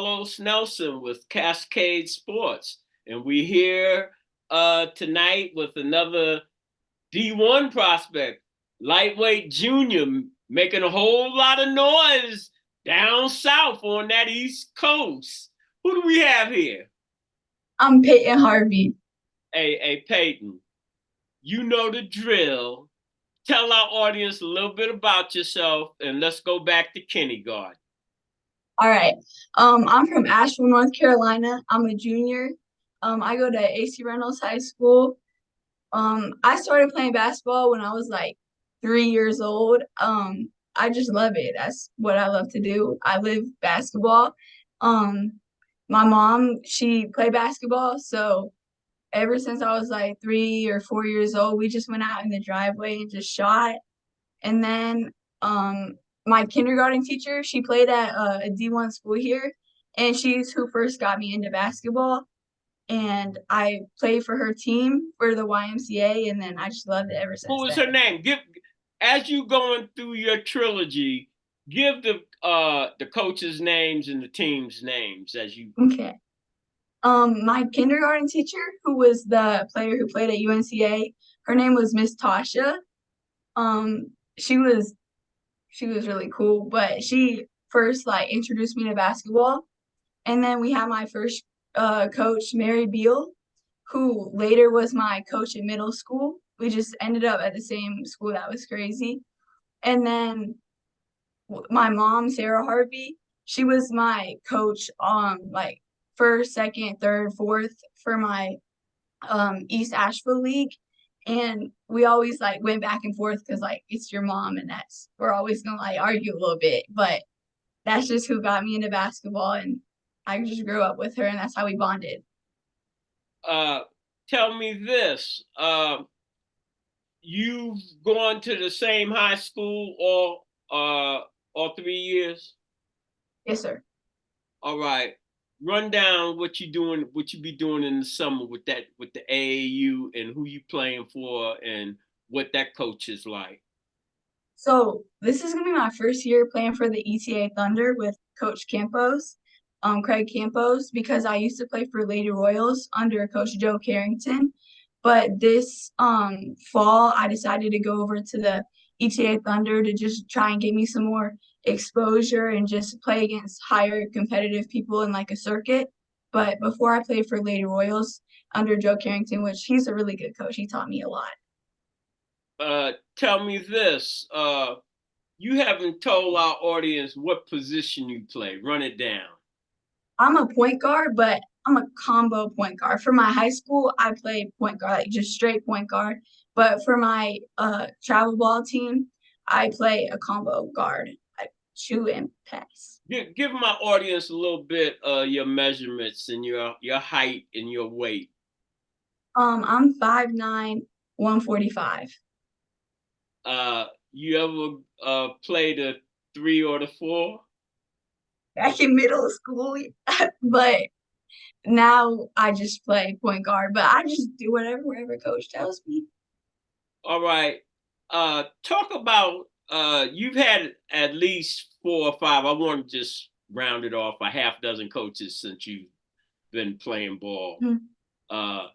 Carlos Nelson with Cascade Sports, and we're here tonight with another D1 prospect, lightweight junior, making a whole lot of noise down south on that East Coast. Who do we have here? I'm Peyton Harvey. Hey, Peyton, you know the drill. Tell our audience a little bit about yourself, and let's go back to kindergarten. All right. I'm from Asheville, North Carolina. I'm a junior. I go to AC Reynolds High School. I started playing basketball when I was like 3 years old. I just love it. That's what I love to do. I live basketball. Um, my mom, she played basketball, so ever since I was like 3 or 4 years old, we just went out in the driveway and just shot. And then my kindergarten teacher, she played at a D1 school here, and she's who first got me into basketball. And I played for her team for the YMCA, and then I just loved it ever What since was then. her name? Give as you going through your trilogy, give the coaches' names and the teams' names as you. Okay. My kindergarten teacher, who was the player who played at UNCA, her name was Miss Tasha. Um, she was she was really cool, but she first like introduced me to basketball. And then we had my first coach, Mary Beal, who later was my coach in middle school. We just ended up at the same school. That was crazy. And then my mom, Sarah Harvey, she was my coach on like first, second, third, fourth for my East Asheville League. And we always like went back and forth because like it's your mom and that's we're always gonna like argue a little bit. But that's just who got me into basketball, and I just grew up with her, and that's how we bonded. Uh, Tell me this: you've gone to the same high school all 3 years. Yes, sir. All right. Run down what you doing, what you be doing in the summer with that with the AAU and who you playing for and what that coach is like. So this is gonna be my first year playing for the ETA Thunder with Coach Campos, Craig Campos, because I used to play for Lady Royals under Coach Joe Carrington. But this fall, I decided to go over to the ETA Thunder to just try and get me some more exposure and just play against higher competitive people in like a circuit. But before I played for Lady Royals under Joe Carrington, which he's a really good coach, he taught me a lot. Tell me this: you haven't told our audience what position you play. Run it down. I'm a point guard, but I'm a combo point guard. For my high school, I played point guard, like just straight point guard. But for my travel ball team, I play a combo guard, like shoot and pass. Give my audience a little bit your measurements and your height and your weight. I'm 5'9", 145. You ever play the three or the four? Back in middle school, but now I just play point guard. But I just do whatever coach tells me. All right. Talk about you've had at least 4 or 5. I want to just round it off a half dozen coaches since you've been playing ball. Mhm. Uh,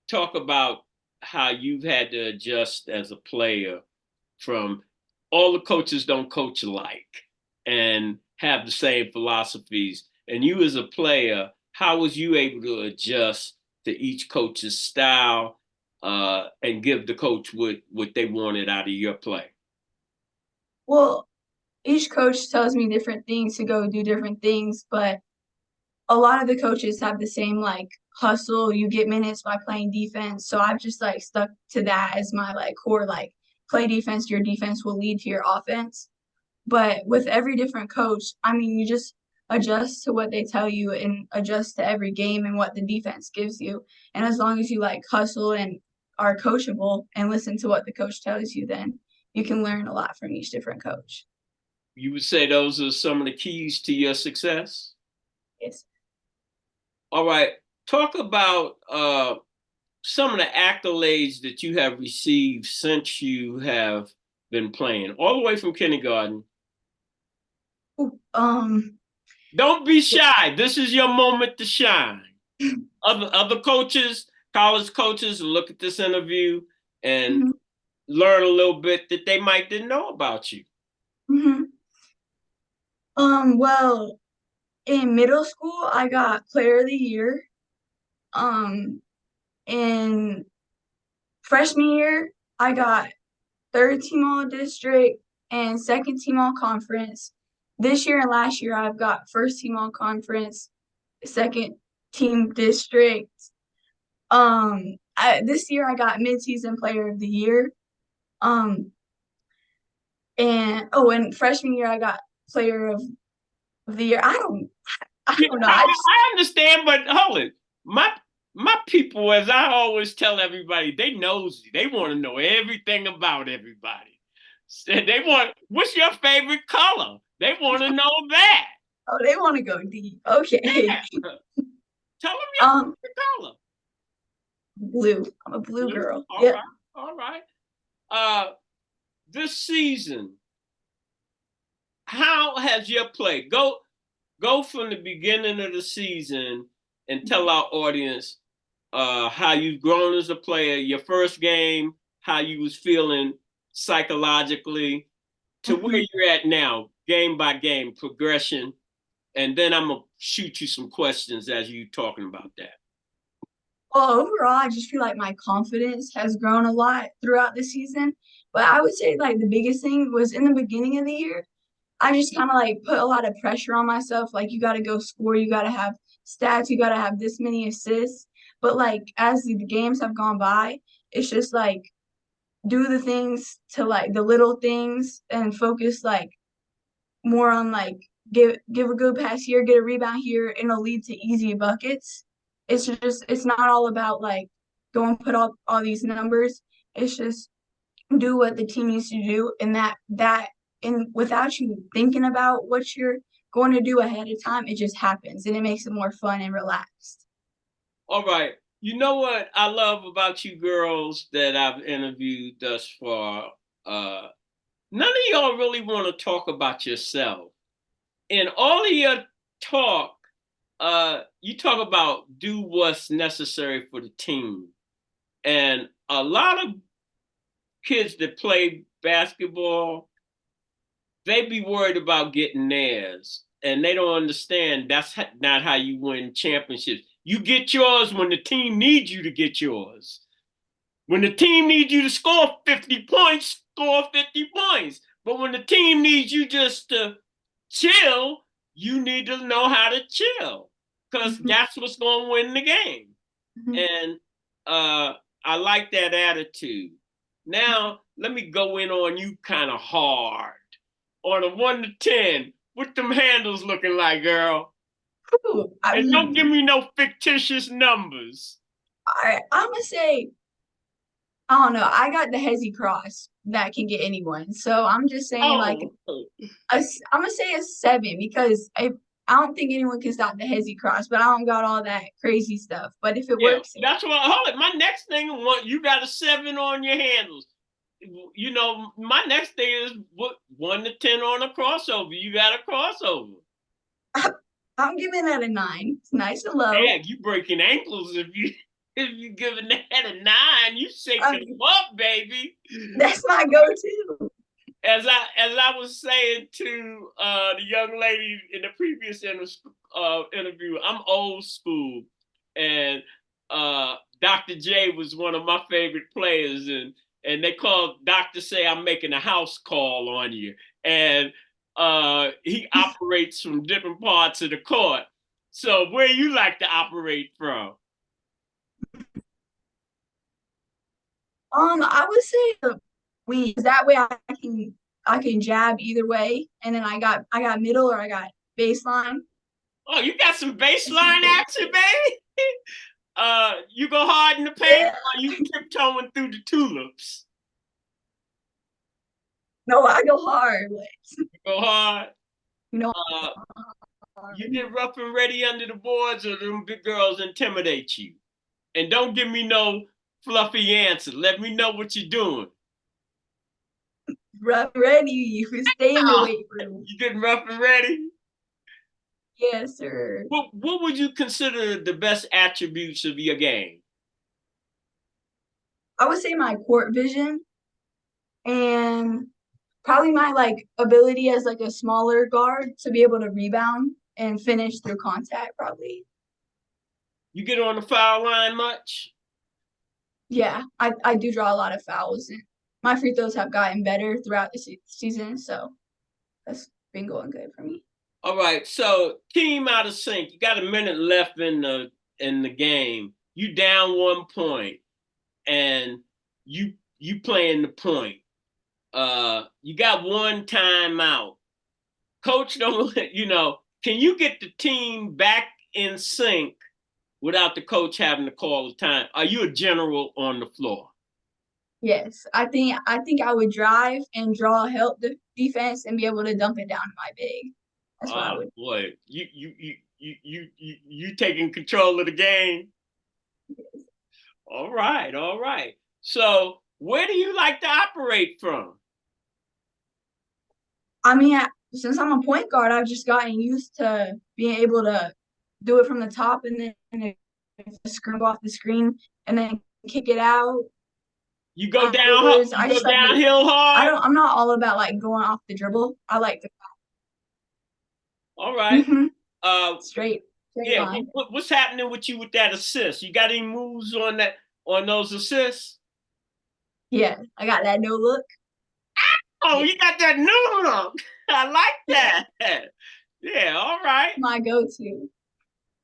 Talk about how you've had to adjust as a player from all the coaches don't coach alike and have the same philosophies. And you as a player, how was you able to adjust to each coach's style and give the coach what they wanted out of your play? Well, each coach tells me different things to go do different things, but a lot of the coaches have the same like hustle. You get minutes by playing defense. So I've just like stuck to that as my like core, like play defense, your defense will lead to your offense. But with every different coach, I mean, you just adjust to what they tell you and adjust to every game and what the defense gives you. And as long as you like hustle and are coachable and listen to what the coach tells you, then you can learn a lot from each different coach. You would say those are some of the keys to your success? Yes. All right. Talk about some of the accolades that you have received since you have been playing, all the way from kindergarten. Ooh, Don't be shy. This is your moment to shine. Other coaches, college coaches, look at this interview and Mhm. learn a little bit that they might didn't know about you. Mhm. Well, in middle school, I got Player of the Year. Um, in freshman year, I got third team all district and second team all conference. This year and last year, I've got first team all conference, second team district. This year I got mid-season player of the year. Um, and freshman year I got player of the year. I Yeah, don't know. I understand, but hold it. My people, as I always tell everybody, they nosy. They want to know everything about everybody. They want, what's your favorite color? They want to know that. Oh, they want to go deep. Okay. Yeah. Tell them your Um, favorite color. blue. I'm a blue Blue. girl. All Yep. right. All right. Uh, this season, how has your play? Go from the beginning of the season and tell our audience how you've grown as a player, your first game, how you was feeling psychologically, to where Mhm. you're at now, game by game progression, and then I'm gonna shoot you some questions as you talking about that. Well, overall, I just feel like my confidence has grown a lot throughout the season. But I would say like the biggest thing was in the beginning of the year. I just kind of like put a lot of pressure on myself. Like, you got to go score, you got to have stats, you got to have this many assists. But like, as the games have gone by, it's just like do the things to like the little things and focus like more on like give a good pass here, get a rebound here, and it'll lead to easy buckets. It's not all about like go and put all these numbers. It's just do what the team needs to do, and that and without you thinking about what you're going to do ahead of time, it just happens and it makes it more fun and relaxed. All right. You know what I love about you girls that I've interviewed thus far? Uh, None of y'all really want to talk about yourself. In all of your talk, you talk about do what's necessary for the team. And a lot of kids that play basketball, they be worried about getting theirs. And they don't understand that's not how you win championships. You get yours when the team needs you to get yours. When the team needs you to score 50 points, score 50 points. But when the team needs you just to chill, you need to know how to chill because Mhm, that's what's going to win the game. mhm. And I like that attitude. Now, let me go in on you kind of hard. On a 1 to 10, what them handles looking like, girl? Ooh, I And don't give mean, me no fictitious numbers. I'm gonna say I don't know. I got the Hezzy cross that can get anyone, so I'm just saying like Oh, I'm gonna say a 7 because I don't think anyone can stop the Hezzy cross, but I don't got all that crazy stuff. But if it yeah, works, it that's what. Hold it. My next thing, you got a 7 on your handles. You know, my next thing is what 1 to 10 on a crossover. You got a crossover. works. I'm giving that a 9. It's nice and low. Heck, you breaking ankles if you if you giving that a 9. You shaking Um, them up, baby. that's my go-to. As I was saying to the young lady in the previous interview, I'm old school, and Dr. J was one of my favorite players, and they called Doctor say I'm making a house call on you, and he operates from different parts of the court. So where you like to operate from? I would say the wings. That way I can jab either way, and then I got middle or I got baseline. Oh, you got some baseline action, baby. You go hard in the paint, Yeah. or you tiptoeing through the tulips? No, I go hard. Go hard. You know, Uh, you hard. get rough and ready under the boards, or them big girls intimidate you. And don't give me no fluffy answer. Let me know what you're doing. Rough ready. You stay in the Oh, weight room. you getting rough and ready? Yes, sir. What would you consider the best attributes of your game? I would say my court vision and probably my like ability as like a smaller guard to be able to rebound and finish through contact probably. You get on the foul line much? Yeah, I do draw a lot of fouls and my free throws have gotten better throughout the season, so that's been going good for me. All right, so team out of sync. You got a minute left in the game. You down 1 point, and you playing the point. You got one timeout. Coach don't can you get the team back in sync without the coach having to call the time? Are you a general on the floor? Yes, I think I would drive and draw help defense and be able to dump it down to my big. That's what I Oh would. boy, you taking control of the game. All right, all right. So where do you like to operate from? I mean, since I'm a point guard, I've just gotten used to being able to do it from the top and then scrimp off the screen and then kick it out You go down, afterwards. you I go just like to. downhill I hard. don't. I'm not all about like going off the dribble. I like the All right. Uh, straight yeah. line. What's happening with you with that assist? You got any moves on those assists? Yeah, I got that no look. Oh, Yeah, you got that new look. I like yeah, that. Yeah. All right. my go-to.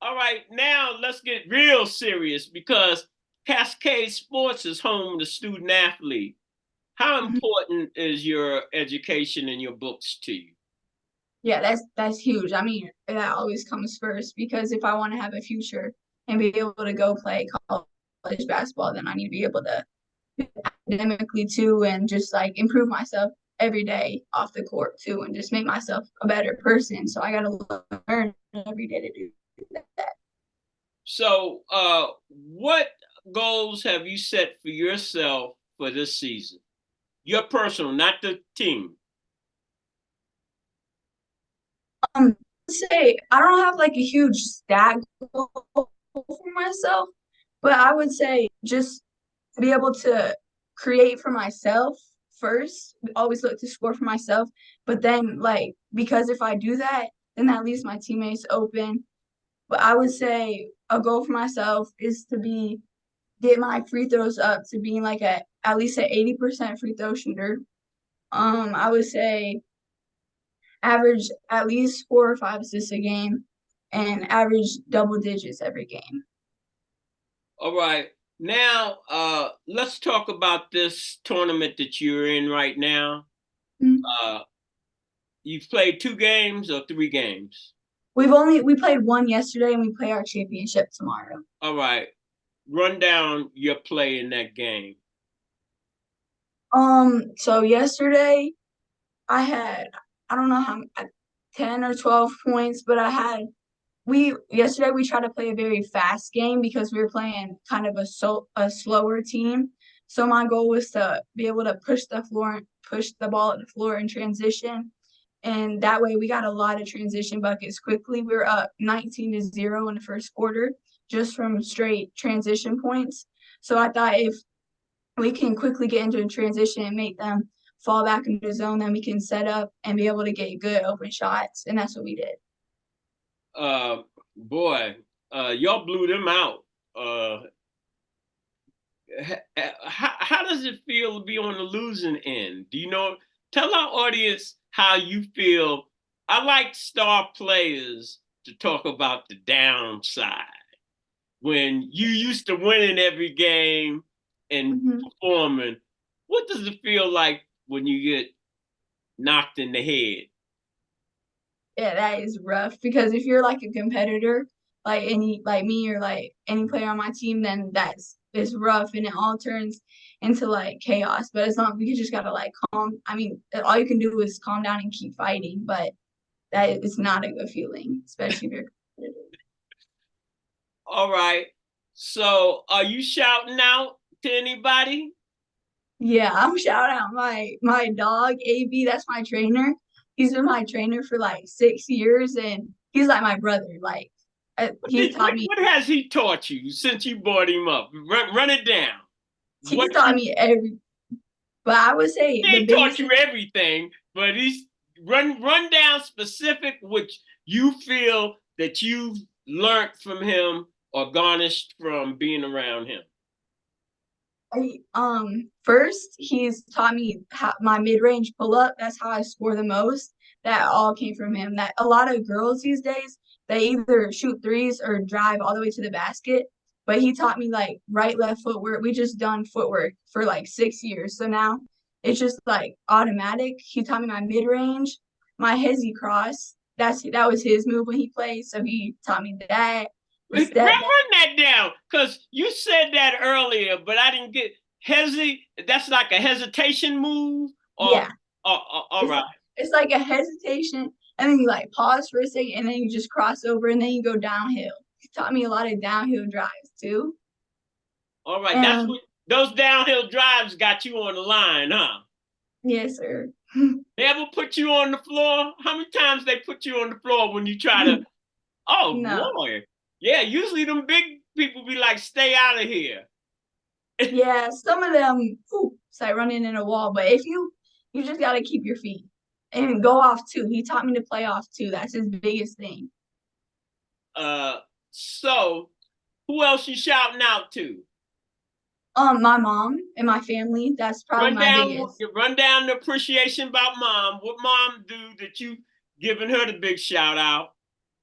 All right. Now let's get real serious because Cascade Sports is home to student athlete. How Mhm. important is your education and your books to you? Yeah, that's huge. I mean, that always comes first because if I want to have a future and be able to go play college basketball, then I need to be able to academically too and just like improve myself every day off the court too and just make myself a better person. So I gotta learn every day to do that. So, what goals have you set for yourself for this season? Your personal, not the team. Say I don't have like a huge stat goal for myself, but I would say just to be able to create for myself first, always look to score for myself. But then, like, because if I do that, then that leaves my teammates open. But I would say a goal for myself is to get my free throws up to being like at least an 80% free throw shooter. I would say average at least 4 or 5 assists a game and average double digits every game. All right. Now, let's talk about this tournament that you're in right now. Mm-hmm. Uh, you've played 2 games or 3 games? We played one yesterday and we play our championship tomorrow. All right. Run down your play in that game. So yesterday I had I don't know how 10 or 12 points, but we yesterday we tried to play a very fast game because we were playing kind of a slower team. So my goal was to be able to push the ball at the floor in transition. And that way we got a lot of transition buckets quickly. We were up 19-0 in the first quarter just from straight transition points. So I thought if we can quickly get into a transition and make them fall back into the zone, then we can set up and be able to get good open shots. And that's what we did. Boy, y'all blew them out. How does it feel to be on the losing end? Do you know? Tell our audience how you feel. I like star players to talk about the downside when you used to winning every game and Mm-hmm. performing. What does it feel like when you get knocked in the head? Yeah, that is rough because if you're like a competitor, like me or like any player on my team, then it's rough and it all turns into like chaos. But as long we just gotta like calm. I mean, all you can do is calm down and keep fighting. But that is not a good feeling, especially if you're competitive. All right. So, are you shouting out to anybody? Yeah, I'm shouting out my dog AB. That's my trainer. He's been my trainer for like 6 years, and he's like my brother. Like he taught me. What has he taught you since you brought him up? Run it down. He's taught me every. But I would say he the taught biggest you everything, but he's run down specific which you feel that you've learned from him or garnished from being around him. First he's taught me my mid-range pull-up. That's how I score the most. That all came from him. That a lot of girls these days, they either shoot threes or drive all the way to the basket. But he taught me like right, left footwork. We just done footwork for like 6 years. So now it's just like automatic. He taught me my mid-range, my hezzy cross. That was his move when he played. So he taught me that. Run that down, because you said that earlier, but I didn't get hezzy. That's like a hesitation move? Yeah. All right. It's like a hesitation, and then you like pause for a second, and then you just cross over, and then you go downhill. He taught me a lot of downhill drives too. All right, that's what those downhill drives got you on the line, huh? Yes, sir. They ever put you on the floor? How many times they put you on the floor when you try to? Oh no. Boy, yeah. Usually them big people be like, "Stay out of here." Yeah, some of them, it's like running in a wall. But if you just gotta keep your feet and go off too. He taught me to play off too. That's his biggest thing. So who else you shouting out to? My mom and my family. That's probably my biggest. Run down the appreciation about mom. What mom do that you giving her the big shout out?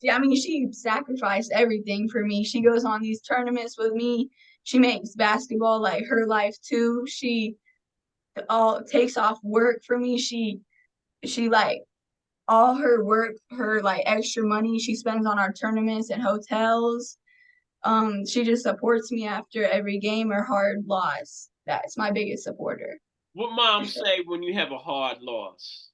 Yeah, I mean, she sacrificed everything for me. She goes on these tournaments with me. She makes basketball like her life too. She all takes off work for me. She like all her work, her like extra money she spends on our tournaments and hotels. She just supports me after every game or hard loss. That's my biggest supporter. What mom say when you have a hard loss?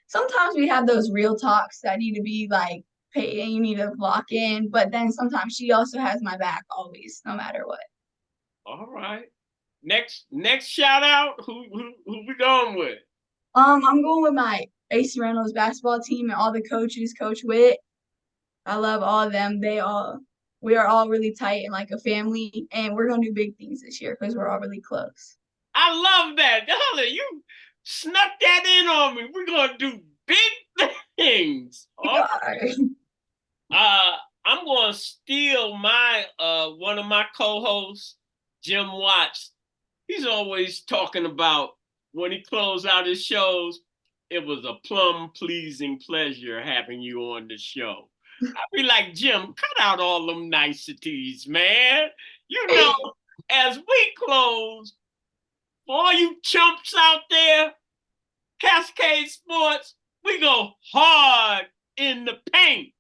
Sometimes we have those real talks that need to be like paid and you need to lock in, but then sometimes she also has my back always, no matter what. All right. Next shout out. Who we going with? I'm going with my AC Reynolds basketball team and all the coaches, Coach Witt. I love all of them. We are all really tight and like a family, and we're gonna do big things this year because we're all really close. I love that. Holly, you snuck that in on me. We're gonna do big things. Okay. I'm gonna steal my one of my co-hosts, Jim Watts. He's always talking about when he closed out his shows, it was a plum pleasing pleasure having you on the show. I'd be like, Jim, cut out all them niceties, man. You know, as we close, for all you chumps out there, Cascade Sports, we go hard in the paint.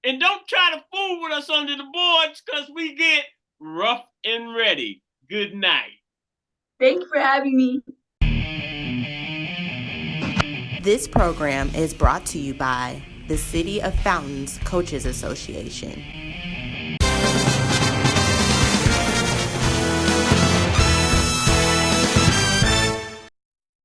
And don't try to fool with us under the boards because we get rough and ready. Good night. Thank you for having me. This program is brought to you by the City of Fountains Coaches Association.